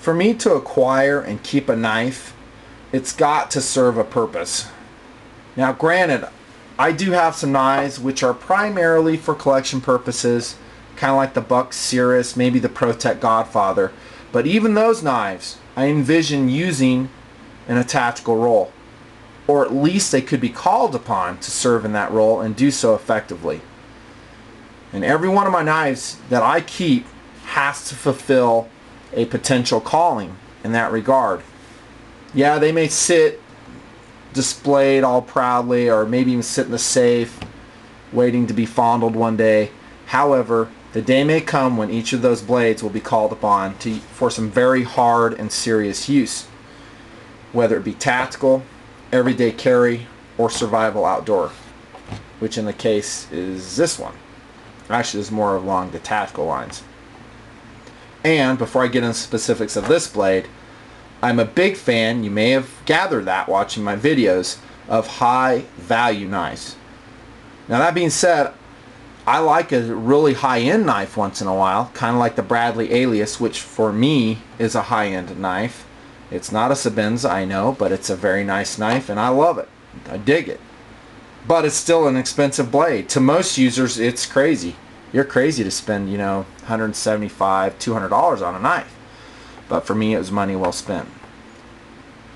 For me to acquire and keep a knife, it's got to serve a purpose. Now granted, I do have some knives which are primarily for collection purposes, kind of like the Buck Cirrus, maybe the ProTech Godfather, but even those knives I envision using in a tactical role, or at least they could be called upon to serve in that role and do so effectively. And every one of my knives that I keep has to fulfill a potential calling in that regard. Yeah, they may sit displayed all proudly, or maybe even sit in the safe waiting to be fondled one day. However, the day may come when each of those blades will be called upon for some very hard and serious use, whether it be tactical, everyday carry, or survival outdoor, which in the case is this one. Actually, is more along the tactical lines. And before I get into specifics of this blade, I'm a big fan, you may have gathered that watching my videos, of high value knives. Now that being said, I like a really high-end knife once in a while, kind of like the Bradley Alias, which for me is a high-end knife. It's not a Sebenza, I know, but it's a very nice knife and I love it. I dig it. But it's still an expensive blade. To most users, it's crazy. You're crazy to spend, you know, $175, $200 on a knife. But for me, it was money well spent.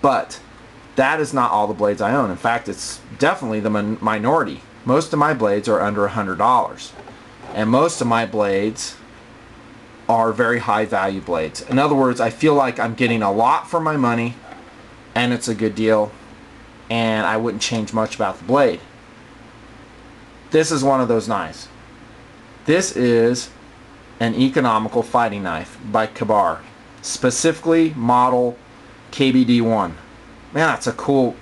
But that is not all the blades I own. In fact, it's definitely the minority. Most of my blades are under $100. And most of my blades are very high value blades. In other words, I feel like I'm getting a lot for my money and it's a good deal, and I wouldn't change much about the blade. This is one of those knives. This is an economical fighting knife by KaBar, specifically model KBD1. Man, that's a cool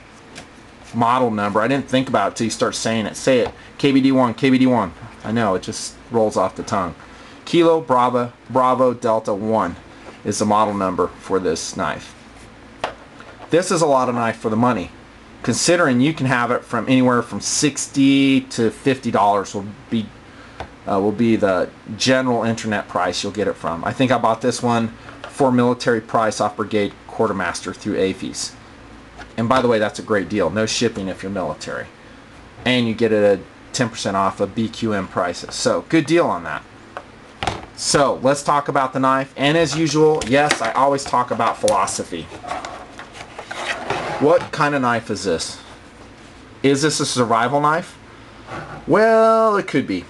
model number. I didn't think about it till you start saying it. Say it. KBD1, KBD1. I know, it just rolls off the tongue. Kilo Bravo Delta 1 is the model number for this knife. This is a lot of knife for the money, considering you can have it from anywhere from $60 to $50 will be the general internet price you'll get it from. I think I bought this one for military price off Brigade Quartermaster through AFES. And by the way, that's a great deal. No shipping if you're military. And you get it at 10% off of BQM prices. So, good deal on that. So, let's talk about the knife. And as usual, yes, I always talk about philosophy. What kind of knife is this? Is this a survival knife? Well, it could be.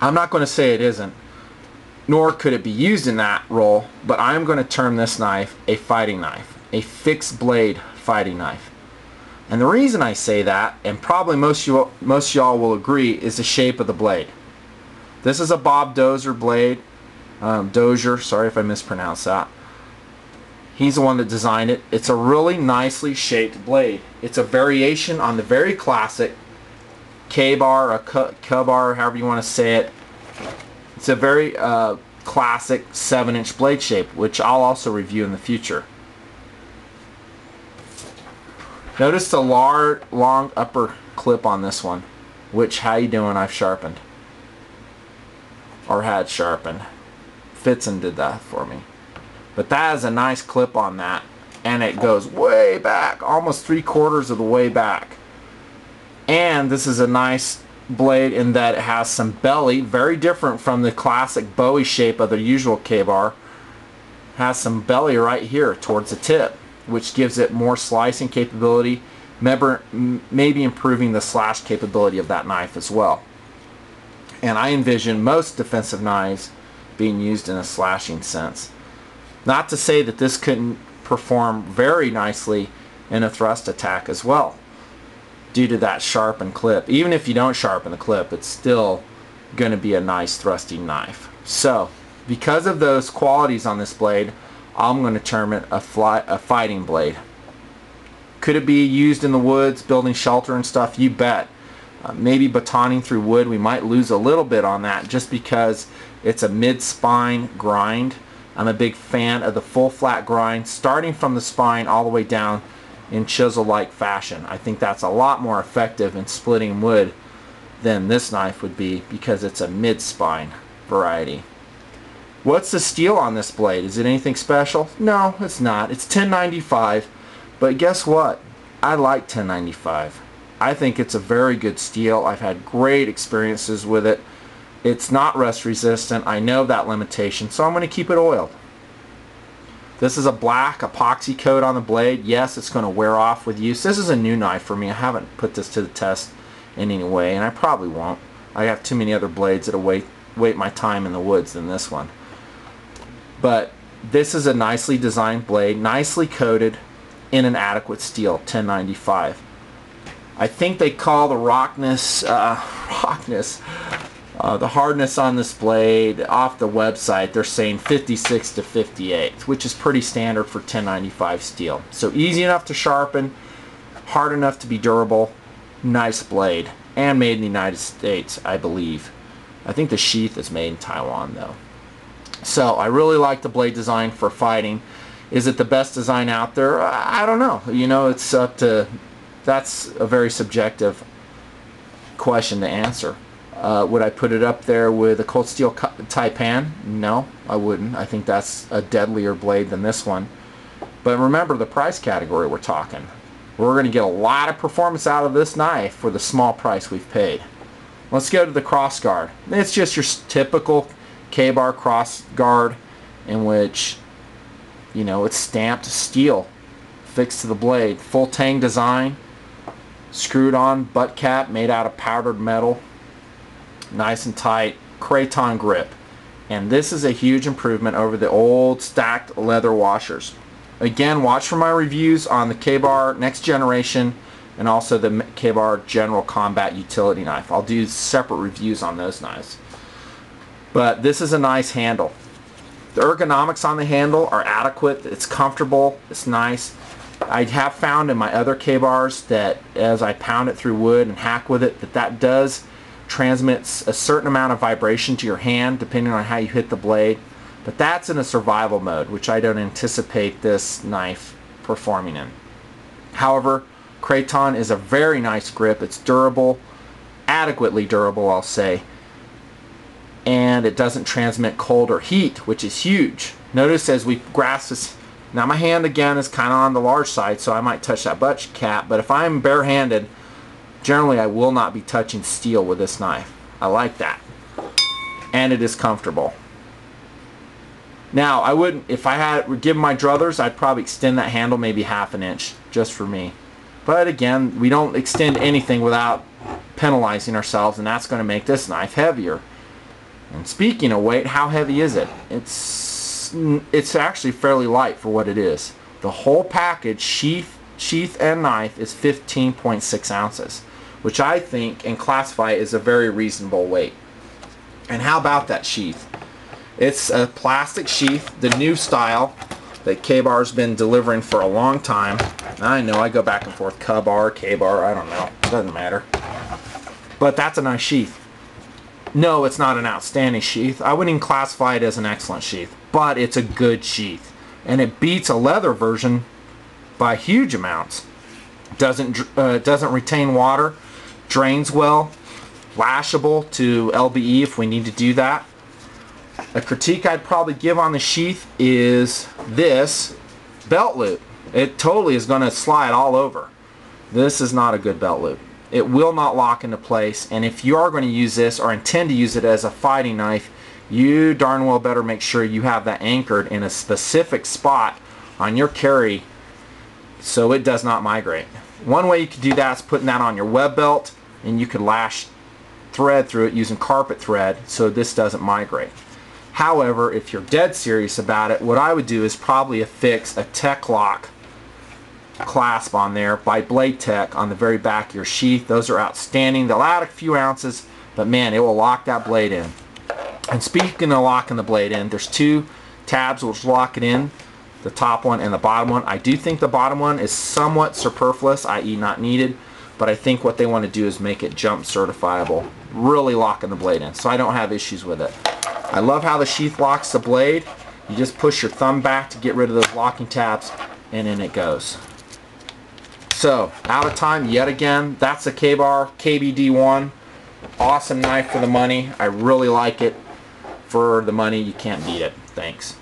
I'm not going to say it isn't, nor could it be used in that role, but I'm going to term this knife a fighting knife, a fixed blade fighting knife. And the reason I say that, and probably most y'all will agree, is the shape of the blade. This is a Bob Dozier blade. Dozier, sorry if I mispronounced that. He's the one that designed it. It's a really nicely shaped blade. It's a variation on the very classic KaBar or KaBar, however you want to say it. It's a very classic 7-inch blade shape, which I'll also review in the future. Notice the long upper clip on this one, which, how you doing, I've sharpened. Or had sharpened. Fitzen did that for me. But that is a nice clip on that, and it goes way back, almost 3/4 of the way back. And this is a nice blade in that it has some belly, very different from the classic Bowie shape of the usual KaBar. Has some belly right here towards the tip, which gives it more slicing capability, maybe improving the slash capability of that knife as well. And I envision most defensive knives being used in a slashing sense. Not to say that this couldn't perform very nicely in a thrust attack as well, due to that sharpened clip. Even if you don't sharpen the clip, it's still going to be a nice thrusting knife. So, because of those qualities on this blade, I'm going to term it a fighting blade. Could it be used in the woods, building shelter and stuff? You bet. Maybe batoning through wood, we might lose a little bit on that just because it's a mid-spine grind. I'm a big fan of the full flat grind, starting from the spine all the way down in chisel-like fashion. I think that's a lot more effective in splitting wood than this knife would be, because it's a mid-spine variety. What's the steel on this blade? Is it anything special? No, it's not. It's 1095, but guess what? I like 1095. I think it's a very good steel. I've had great experiences with it. It's not rust resistant. I know that limitation, so I'm going to keep it oiled. This is a black epoxy coat on the blade. Yes, it's going to wear off with use. This is a new knife for me. I haven't put this to the test in any way, and I probably won't. I have too many other blades that'll wait my time in the woods than this one. But this is a nicely designed blade, nicely coated in an adequate steel, 1095. I think they call the the hardness on this blade off the website, they're saying 56 to 58, which is pretty standard for 1095 steel. So easy enough to sharpen, hard enough to be durable, nice blade, and made in the United States, I believe. I think the sheath is made in Taiwan though. So I really like the blade design for fighting. Is it the best design out there? I don't know. You know, it's up to, that's a very subjective question to answer. Would I put it up there with a cold steel Taipan? No, I wouldn't. I think that's a deadlier blade than this one. But remember the price category we're talking. We're going to get a lot of performance out of this knife for the small price we've paid. Let's go to the cross guard. It's just your typical KaBar cross guard in which, you know, it's stamped steel fixed to the blade. Full tang design, screwed on butt cap made out of powdered metal. Nice and tight, craton grip, and this is a huge improvement over the old stacked leather washers. Again, watch for my reviews on the KaBar Next Generation and also the KaBar General Combat Utility Knife. I'll do separate reviews on those knives. But this is a nice handle. The ergonomics on the handle are adequate. It's comfortable. It's nice. I have found in my other KaBars that as I pound it through wood and hack with it, that does transmits a certain amount of vibration to your hand depending on how you hit the blade, but that's in a survival mode, which I don't anticipate this knife performing in. However, Kraton is a very nice grip. It's durable, adequately durable I'll say, and it doesn't transmit cold or heat, which is huge. Notice as we grasp this, now my hand again is kind of on the large side, so I might touch that butt cap, but if I'm barehanded, generally I will not be touching steel with this knife. I like that. And it is comfortable. Now I wouldn't, if I had given my druthers, I'd probably extend that handle maybe half an inch just for me. But again, we don't extend anything without penalizing ourselves, and that's going to make this knife heavier. And speaking of weight, how heavy is it? It's actually fairly light for what it is. The whole package, sheath and knife, is 15.6 ounces. Which I think and classify as a very reasonable weight. And how about that sheath? It's a plastic sheath, the new style that KaBar's been delivering for a long time. I know I go back and forth, KaBar, KaBar, I don't know, it doesn't matter. But that's a nice sheath. No, it's not an outstanding sheath. I wouldn't even classify it as an excellent sheath, but it's a good sheath. And it beats a leather version by huge amounts. Doesn't retain water. Drains well, lashable to LBE if we need to do that. A critique I'd probably give on the sheath is this belt loop. It totally is going to slide all over. This is not a good belt loop. It will not lock into place, and if you are going to use this or intend to use it as a fighting knife, you darn well better make sure you have that anchored in a specific spot on your carry so it does not migrate. One way you could do that is putting that on your web belt, and you could lash thread through it using carpet thread so this doesn't migrate. However, if you're dead serious about it, what I would do is probably affix a Tech Lock clasp on there by Blade Tech on the very back of your sheath. Those are outstanding. They'll add a few ounces, but man, it will lock that blade in. And speaking of locking the blade in, there's two tabs which lock it in, the top one and the bottom one. I do think the bottom one is somewhat superfluous, i.e. not needed, but I think what they want to do is make it jump certifiable, really locking the blade in, so I don't have issues with it. I love how the sheath locks the blade. You just push your thumb back to get rid of those locking tabs, and in it goes. So, out of time yet again. That's a KaBar KBD1. Awesome knife for the money. I really like it. for the money, you can't beat it. Thanks.